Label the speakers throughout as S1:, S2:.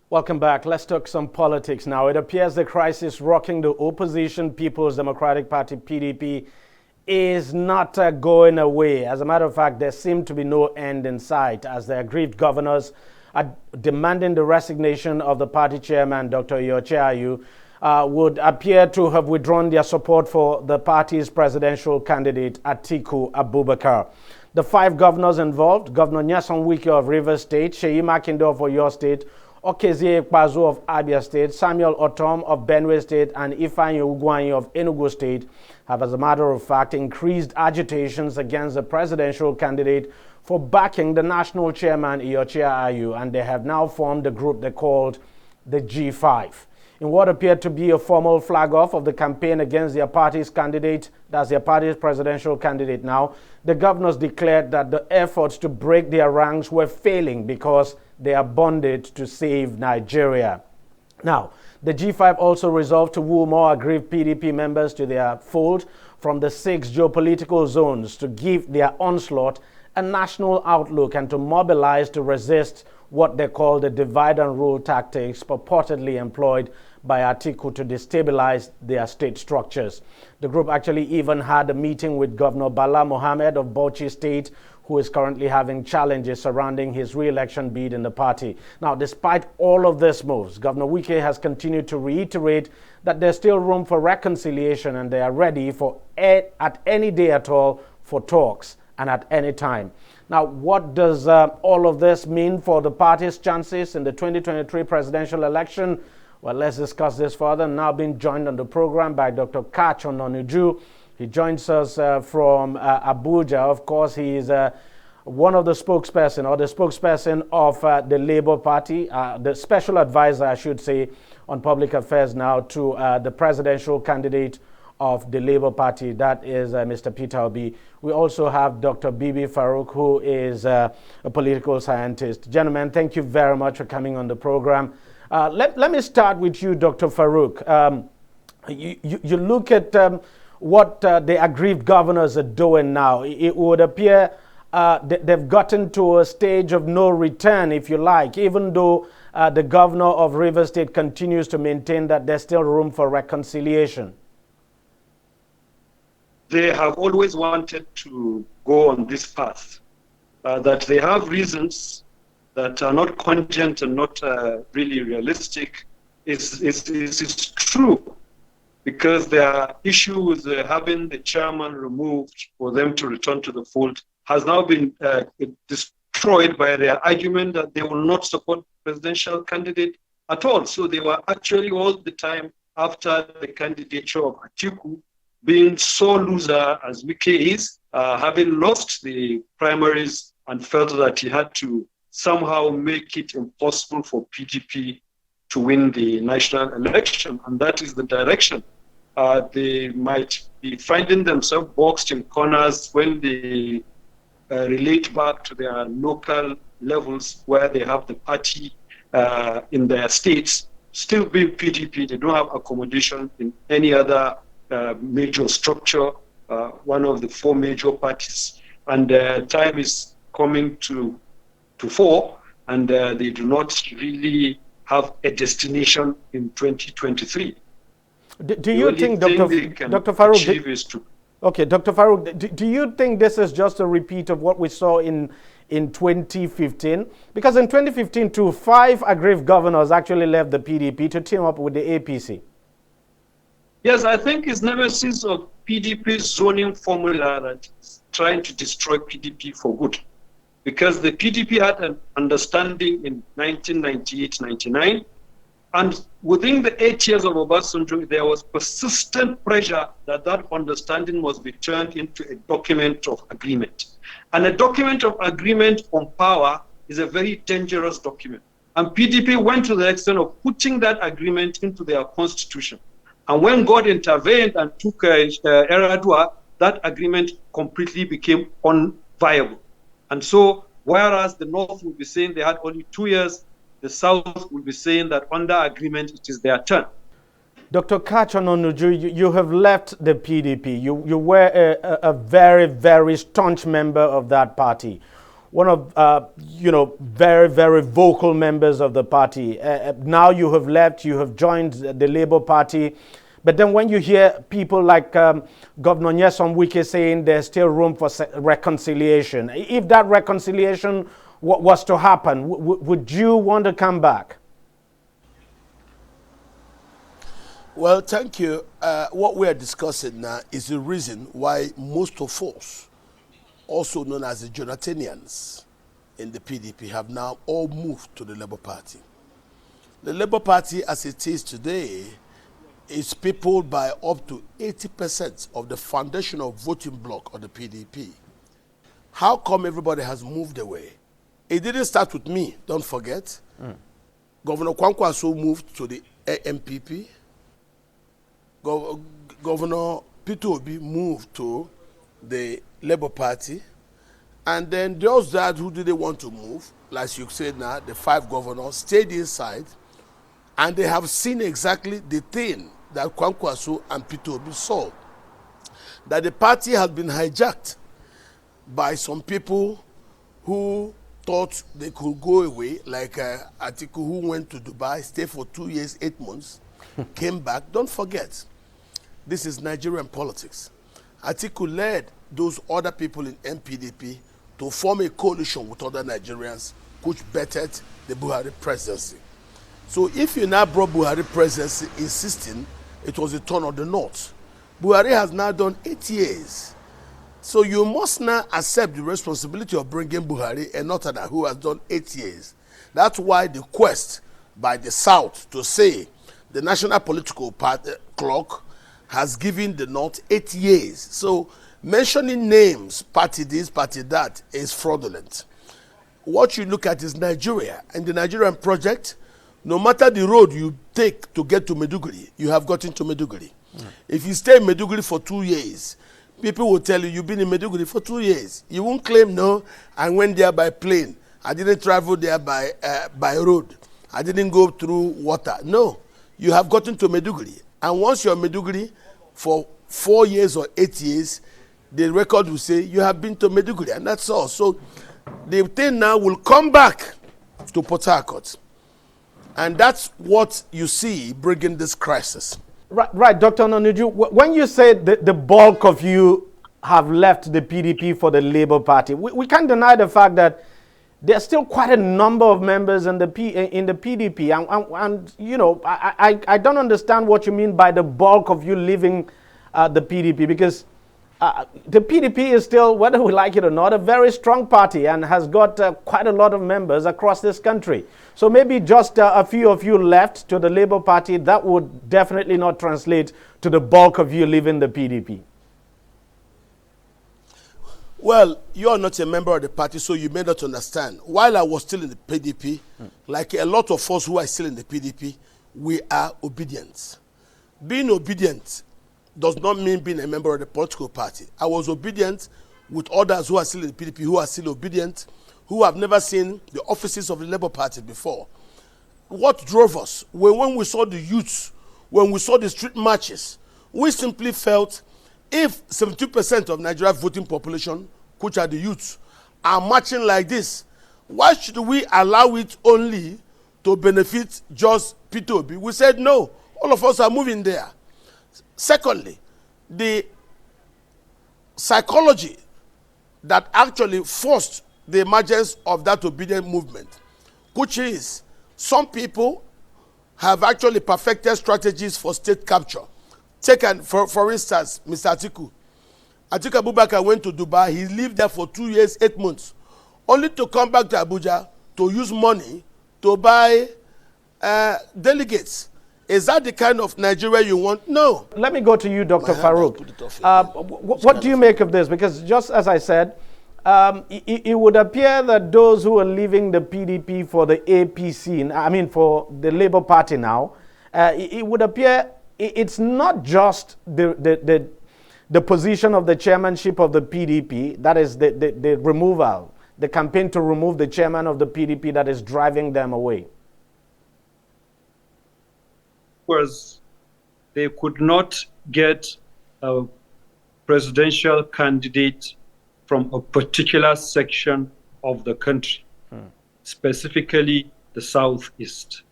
S1: Welcome back. Let's talk some politics now. It appears the crisis rocking the opposition People's Democratic Party (PDP) is not going away. As a matter of fact, there seems to be no end in sight as the aggrieved governors are demanding the resignation of the party chairman, Dr. Iyorchia Ayu, would appear to have withdrawn their support for the party's presidential candidate, Atiku Abubakar. The 5 governors involved, Governor Nyesom Wike of Rivers State, Seyi Makinde of Oyo State, Okezie Ekpazu of Abia State, Samuel Otom of Benue State, and Ifeanyi Ugwuanyi of Enugu State have, as a matter of fact, increased agitations against the presidential candidate for backing the national chairman, Iyorchia Ayu, and they have now formed a group they called the G5. In what appeared to be a formal flag-off of the campaign against their party's candidate, that's their party's presidential candidate now, the governors declared that the efforts to break their ranks were failing because they are bonded to save Nigeria. Now, the G5 also resolved to woo more aggrieved PDP members to their fold from the 6 geopolitical zones to give their onslaught a national outlook and to mobilize to resist what they call the divide and rule tactics purportedly employed by Atiku to destabilize their state structures. The group actually even had a meeting with Governor Bala Mohammed of Bauchi State, who is currently having challenges surrounding his re-election bid in the party. Now, despite all of these moves, Governor Wike has continued to reiterate that there's still room for reconciliation and they are ready for at any day at all for talks and at any time. Now, what does all of this mean for the party's chances in the 2023 presidential election? Well, let's discuss this further. Now being joined on the program by Dr. Kach Ononuju. He joins us from Abuja. Of course, he is one of the spokesperson or the spokesperson of the Labour Party, the special advisor, I should say, on public affairs now to the presidential candidate of the Labour Party, that is Mr. Peter Obi. We also have Dr. Bibi Farouk, who is a political scientist. Gentlemen, thank you very much for coming on the program. Let me start with you, Dr. Farouk. You look at what the aggrieved governors are doing now. It would appear they've gotten to a stage of no return, if you like, even though the governor of Rivers State continues to maintain that there's still room for reconciliation.
S2: They have always wanted to go on this path, that they have reasons that are not cogent and not really realistic is true, because their issue with having the chairman removed for them to return to the fold has now been destroyed by their argument that they will not support presidential candidate at all. So they were actually all the time after the candidature of Atiku, being so loser as Wike is, having lost the primaries and felt that he had to somehow make it impossible for PDP to win the national election. And that is the direction. They might be finding themselves boxed in corners when they relate back to their local levels where they have the party in their states still being PDP. They don't have accommodation in any other major structure, one of the 4 major parties. And time is coming to 4, and they do not really have a destination in 2023.
S1: Do you think, Dr. Farouk, okay, Dr. Farouk, do you think this is just a repeat of what we saw in 2015? Because in 2015 too, 5 aggrieved governors actually left the PDP to team up with the APC.
S2: Yes, I think it's nemesis of PDP's zoning formula that is trying to destroy PDP for good. Because the PDP had an understanding in 1998-99, and within the 8 years of Obasanjo, there was persistent pressure that that understanding must be turned into a document of agreement. And a document of agreement on power is a very dangerous document. And PDP went to the extent of putting that agreement into their constitution. And when God intervened and took Yar'Adua, that agreement completely became unviable. And so, whereas the North would be saying they had only 2 years, the South would be saying that under agreement, it is their turn.
S1: Dr. Kach Ononuju, you have left the PDP. You were a very, very staunch member of that party. one of very, very vocal members of the party. Now you have left, you have joined the Labour Party. But then when you hear people like Governor Nyesom Wike saying there's still room for reconciliation, if that reconciliation was to happen, would you want to come back?
S3: Well, thank you. What we are discussing now is the reason why most of us, also known as the Jonathanians in the PDP, have now all moved to the Labour Party. The Labour Party, as it is today, is peopled by up to 80% of the foundational voting bloc of the PDP. How come everybody has moved away? It didn't start with me, don't forget. Governor Kwankwaso moved to the AMPP. Governor Peter Obi moved to the Labour Party. And then those that who didn't want to move, like you said now, the 5 governors stayed inside, and they have seen exactly the thing that Kwankwaso and Peter Obi saw, that the party had been hijacked by some people who thought they could go away, like Atiku, who went to Dubai, stayed for 2 years, 8 months, came back. Don't forget, this is Nigerian politics. Atiku led those other people in MPDP to form a coalition with other Nigerians, which bettered the Buhari presidency. So if you now brought Buhari presidency insisting it was a turn of the North, Buhari has now done 8 years. So you must now accept the responsibility of bringing Buhari, a Northerner who has done 8 years. That's why the quest by the South to say the national political clock has given the North 8 years. So mentioning names, party this, party that, is fraudulent. What you look at is Nigeria, and the Nigerian project, no matter the road you take to get to Maiduguri, you have gotten to Maiduguri. If you stay in Maiduguri for 2 years, people will tell you, you've been in Maiduguri for 2 years. You won't claim, no, I went there by plane. I didn't travel there by road. I didn't go through water. No, you have gotten to Maiduguri. And once you're in Maiduguri for 4 years or 8 years, the record will say you have been to Maiduguri, and that's all. So the thing now will come back to Port Harcourt. And that's what you see bringing this crisis.
S1: Right, Dr. Ononuju, when you say the bulk of you have left the PDP for the Labour Party, we can't deny the fact that there's still quite a number of members in the PDP. And you know, I don't understand what you mean by the bulk of you leaving the PDP, because the PDP is still, whether we like it or not, a very strong party and has got quite a lot of members across this country. So maybe just a few of you left to the Labour Party, that would definitely not translate to the bulk of you leaving the PDP.
S3: Well, you are not a member of the party, so you may not understand. While I was still in the PDP, like a lot of us who are still in the PDP, we are obedient. Being obedient does not mean being a member of the political party. I was obedient with others who are still in the PDP, who are still obedient, who have never seen the offices of the Labour Party before. What drove us? When we saw the youths, when we saw the street marches, we simply felt if 72% of Nigeria's voting population, which are the youths, are marching like this, why should we allow it only to benefit just Peter Obi? We said no, all of us are moving there. Secondly, the psychology that actually forced the emergence of that obedient movement, which is some people have actually perfected strategies for state capture. Take for instance, Mr. Atiku. Atiku Abubakar went to Dubai. He lived there for 2 years, 8 months, only to come back to Abuja to use money to buy delegates. Is that the kind of Nigeria you want? No.
S1: Let me go to you, Dr. Farouk. What do you make of this? Because just as I said, it would appear that those who are leaving the PDP for the APC, I mean for the Labour Party now, it would appear it's not just the position of the chairmanship of the PDP, that is the removal, the campaign to remove the chairman of the PDP that is driving them away.
S2: Was they could not get a presidential candidate from a particular section of the country, specifically the southeast.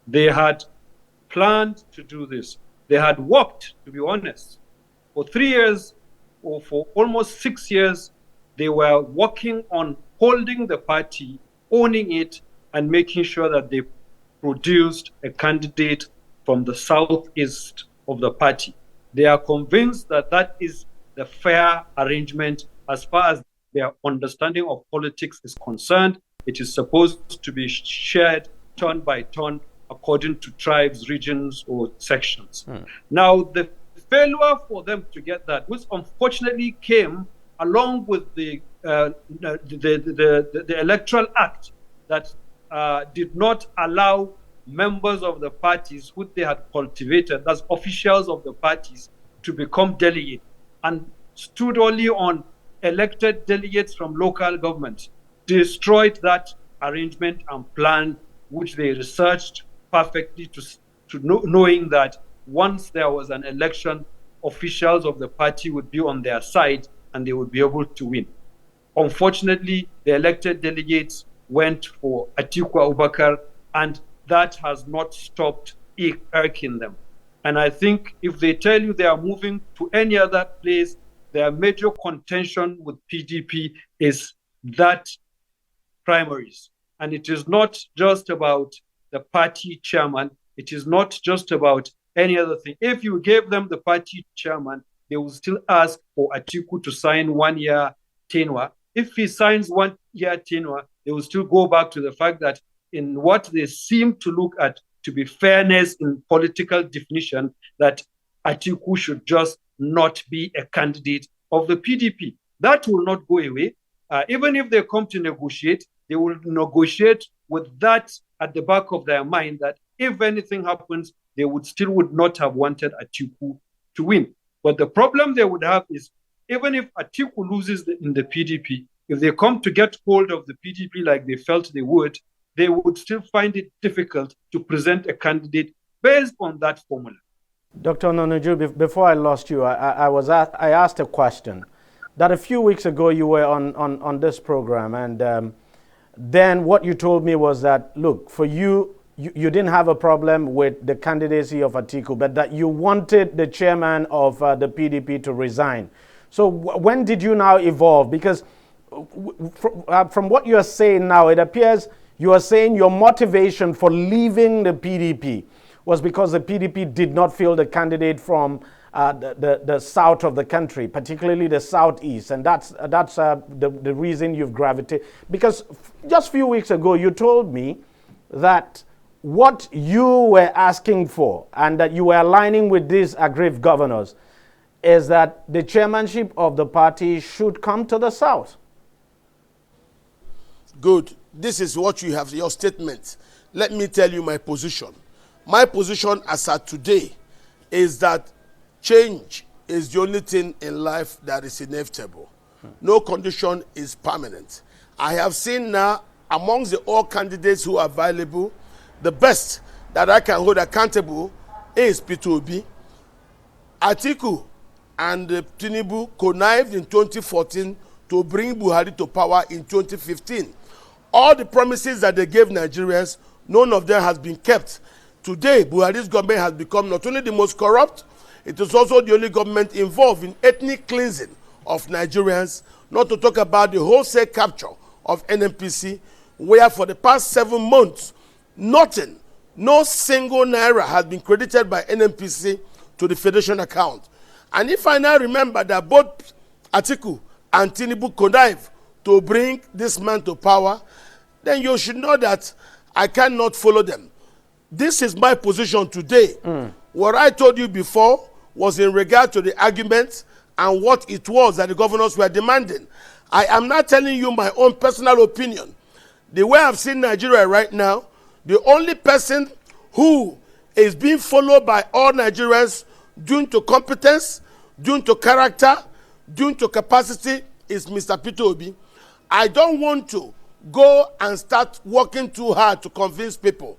S2: They had planned to do this. They had worked, to be honest, for 3 years or for almost 6 years. They were working on holding the party, owning it, and making sure that they produced a candidate from the southeast of the party. They are convinced that that is the fair arrangement as far as their understanding of politics is concerned. It is supposed to be shared turn by turn according to tribes, regions, or sections. Now, the failure for them to get that, which unfortunately came along with the Electoral Act that did not allow members of the parties who they had cultivated, as officials of the parties, to become delegates, and stood only on elected delegates from local governments, destroyed that arrangement and plan, which they researched perfectly to knowing that once there was an election, officials of the party would be on their side and they would be able to win. Unfortunately, the elected delegates went for Atiku Abubakar, and that has not stopped irking them. And I think if they tell you they are moving to any other place, their major contention with PDP is that primaries. And it is not just about the party chairman. It is not just about any other thing. If you gave them the party chairman, they will still ask for Atiku to sign 1 year tenure. If he signs 1 year tenure, they will still go back to the fact that in what they seem to look at to be fairness in political definition, that Atiku should just not be a candidate of the PDP. That will not go away. Even if they come to negotiate, they will negotiate with that at the back of their mind, that if anything happens, they would not have wanted Atiku to win. But the problem they would have is, even if Atiku loses in the PDP, if they come to get hold of the PDP like they felt they would still find it difficult to present a candidate based on that formula.
S1: Dr. Ononuju, before I lost you, I asked a question that a few weeks ago you were on this program, and then what you told me was that, look, for you didn't have a problem with the candidacy of Atiku, but that you wanted the chairman of the PDP to resign. So when did you now evolve? Because from what you are saying now, it appears you are saying your motivation for leaving the PDP was because the PDP did not feel the candidate from the south of the country, particularly the southeast, and that's the reason you've gravitated. Because just a few weeks ago, you told me that what you were asking for and that you were aligning with these aggrieved governors is that the chairmanship of the party should come to the south.
S3: Good. This is what you have, your statement. Let me tell you my position. My position as of today is that change is the only thing in life that is inevitable. No condition is permanent. I have seen now amongst the all candidates who are available, the best that I can hold accountable is Peter Obi. Atiku and Tinubu connived in 2014 to bring Buhari to power in 2015. All the promises that they gave Nigerians, none of them has been kept. Today, Buhari's government has become not only the most corrupt, it is also the only government involved in ethnic cleansing of Nigerians, not to talk about the wholesale capture of NNPC, where for the past 7 months, nothing, no single naira has been credited by NNPC to the Federation account. And if I now remember that both Atiku and Tinubu connived to bring this man to power, then you should know that I cannot follow them. This is my position today. What I told you before was in regard to the arguments and what it was that the governors were demanding. I am not telling you my own personal opinion. The way I've seen Nigeria right now, the only person who is being followed by all Nigerians due to competence, due to character, due to capacity is Mr. Peter Obi. I don't want to go and start working too hard to convince people.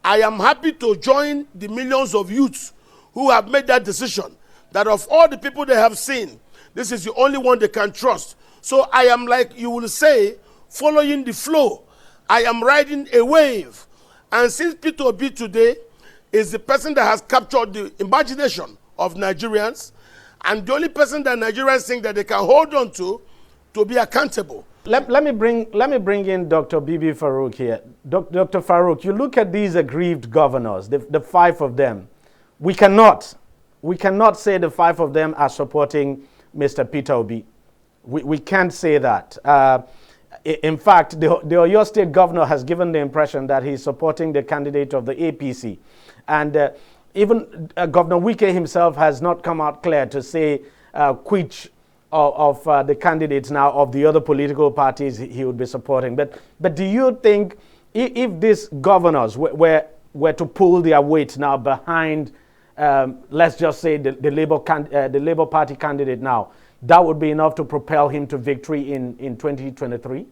S3: I am happy to join the millions of youths who have made that decision, that of all the people they have seen, this is the only one they can trust. So I am, like you will say, following the flow. I am riding a wave. And since Peter Obi today is the person that has captured the imagination of Nigerians, and the only person that Nigerians think that they can hold on to be accountable.
S1: Let me bring in Dr. Bibi Farouk here. Dr. Farouk, you look at these aggrieved governors, the 5 of them. We cannot say the 5 of them are supporting Mr. Peter Obi. We can't say that. In fact, the Oyo State governor has given the impression that he's supporting the candidate of the APC. And even Governor Wike himself has not come out clear to say which of the candidates now of the other political parties he would be supporting. But do you think if these governors were to pull their weight now behind, let's just say the Labour Party candidate now, that would be enough to propel him to victory in 2023?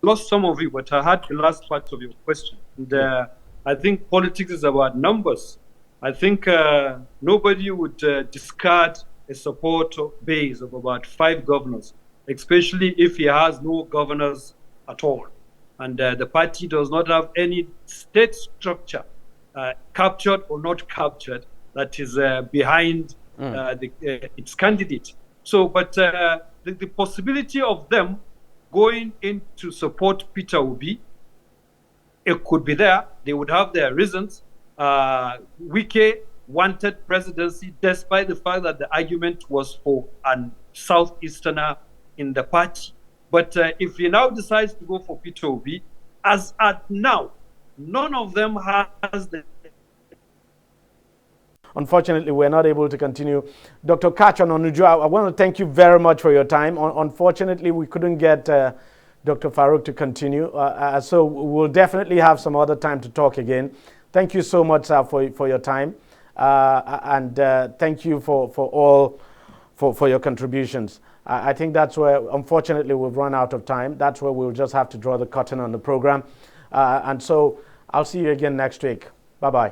S2: Lost some of it, but I had the last part of your question. And I think politics is about numbers. I think nobody would discard a support base of about 5 governors, especially if he has no governors at all. And the party does not have any state structure, captured or not captured, that is behind its candidate. So, but the possibility of them going in to support Peter Obi, it could be there. They would have their reasons. Wike wanted presidency despite the fact that the argument was for a Southeasterner in the party. But if he now decides to go for Peter Obi, as at now, none of them has the...
S1: Unfortunately, we're not able to continue. Dr. Kachon Onuju, I want to thank you very much for your time. Unfortunately, we couldn't get Dr. Farouk to continue. So we'll definitely have some other time to talk again. Thank you so much for your time. And thank you for your contributions. I think that's where, unfortunately, we've run out of time. That's where we'll just have to draw the curtain on the program. And so I'll see you again next week. Bye-bye.